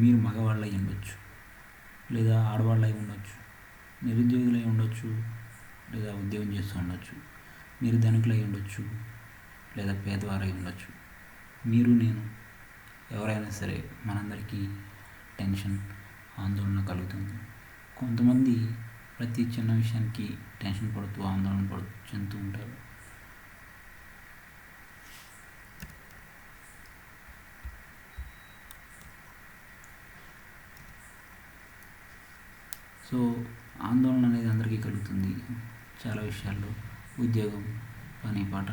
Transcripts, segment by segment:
మీరు మగవాళ్ళై ఉండొచ్చు, లేదా ఆడవాళ్ళై ఉండొచ్చు, నిరుద్యోగులై ఉండొచ్చు, లేదా ఉద్యోగం చేస్తూ ఉండొచ్చు, మీరు ధనికులై ఉండొచ్చు, లేదా పేదవారై ఉండొచ్చు. మీరు నేను ఎవరైనా సరే మనందరికీ టెన్షన్, ఆందోళన కలుగుతుంది. కొంతమంది ప్రతి చిన్న విషయానికి టెన్షన్ పడుతూ ఆందోళన చెందుతూ ఉంటారు. సో ఆందోళన అనేది అందరికీ కలుగుతుంది చాలా విషయాల్లో. ఉద్యోగం, పని పాట,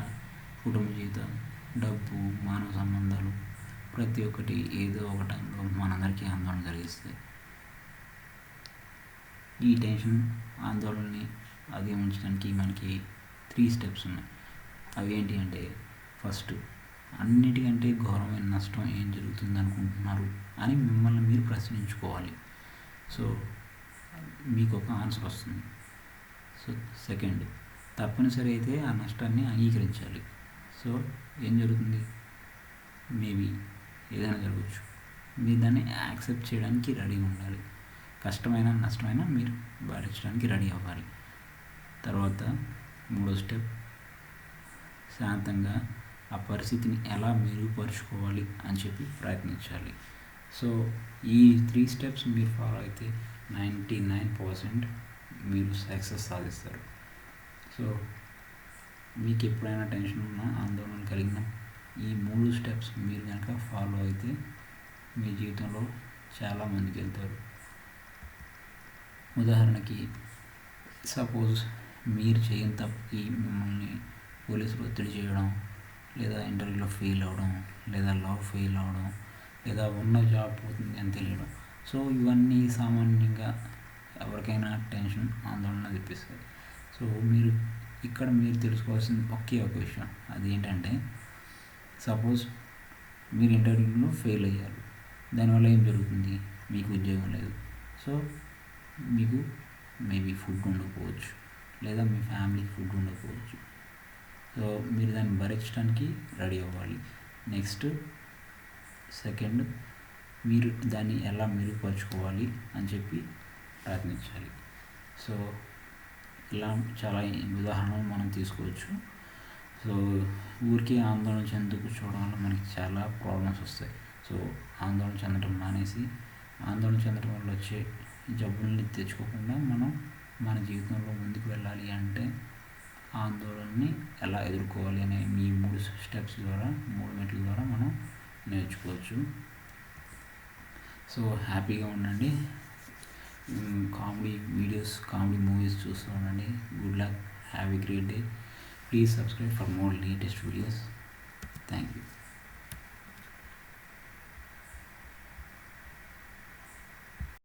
కుటుంబ జీవితం, డబ్బు, మానవ సంబంధాలు, ప్రతి ఒక్కటి ఏదో ఒక టైంలో మనందరికీ ఆందోళన కలిగిస్తాయి. ఈ టెన్షన్, ఆందోళనని అధిగమించడానికి మనకి 3 స్టెప్స్ ఉన్నాయి. అవి ఏంటి అంటే, ఫస్ట్, అన్నిటికంటే ఘోరమైన నష్టం ఏం జరుగుతుంది అనుకుంటున్నారు అని మిమ్మల్ని మీరు ప్రశ్నించుకోవాలి. సో మీకు ఒక ఆన్సర్ వస్తుంది. సో సెకండ్, తప్పనిసరి అయితే ఆ నష్టాన్ని అంగీకరించాలి. సో ఏం జరుగుతుంది, మేబీ ఏదైనా జరగవచ్చు, మీరు దాన్ని యాక్సెప్ట్ చేయడానికి రెడీ ఉండాలి. కష్టమైన నష్టమైనా మీరు భరించడానికి రెడీ అవ్వాలి. తర్వాత మూడో స్టెప్, శాంతంగా ఆ పరిస్థితిని ఎలా మెరుగుపరుచుకోవాలి అని చెప్పి ప్రయత్నించాలి. సో ఈ 3 స్టెప్స్ మీరు ఫాలో అయితే 99% మీరు సక్సెస్ సాధిస్తారు. సో మీకు ఎప్పుడైనా టెన్షన్ ఉన్నా, ఆందోళన కలిగిన ఈ 3 స్టెప్స్ మీరు కనుక ఫాలో అయితే మీ జీవితంలో చాలా ముందుకు వెళ్తారు. ఉదాహరణకి, సపోజ్ మీరు చేయని తప్పుకి మిమ్మల్ని పోలీసులు ఒత్తిడి చేయడం, లేదా ఇంటర్వ్యూలో ఫెయిల్ అవ్వడం, లేదా లవ్ ఫెయిల్ అవ్వడం, లేదా ఉన్న జాబ్ పోతుంది అని తెలియడం. సో ఇవన్నీ సామాన్యంగా ఎవరికైనా టెన్షన్, ఆందోళన తెప్పిస్తాయి. సో మీరు తెలుసుకోవాల్సిన ఒకే ఒక విషయం, అది ఏంటంటే, సపోజ్ మీరు ఇంటర్వ్యూలో ఫెయిల్ అయ్యారు. దానివల్ల ఏం జరుగుతుంది, మీకు ఉద్యోగం లేదు. సో మీకు మేబీ ఫుడ్ ఉండకపోవచ్చు, లేదా మీ ఫ్యామిలీకి ఫుడ్ ఉండకపోవచ్చు. సో మీరు దాన్ని భరించడానికి రెడీ అవ్వాలి. నెక్స్ట్, సెకండ్, మీరు దాన్ని ఎలా మెరుగుపరుచుకోవాలి అని చెప్పి ప్రయత్నించాలి. సో ఇలా చాలా ఉదాహరణలు మనం తీసుకోవచ్చు. సో ఊరికే ఆందోళన చెందుతూ కూర్చోవడం వల్ల మనకి చాలా ప్రాబ్లమ్స్ వస్తాయి. సో ఆందోళన చెందడం మానేసి, ఆందోళన చెందడం వల్ల వచ్చే జబ్బుల్ని తెచ్చుకోకుండా మనం మన జీవితంలో ముందుకు వెళ్ళాలి అంటే ఆందోళనని ఎలా ఎదుర్కోవాలి అనే ఈ 3 స్టెప్స్ ద్వారా, 3 మెట్ల ద్వారా మనం నేర్చుకోవచ్చు. సో హ్యాపీగా ఉండండి. కామెడీ వీడియోస్, కామెడీ మూవీస్ చూస్తూ ఉండండి. Good luck, have a great day. Please subscribe for more latest videos. Thank you.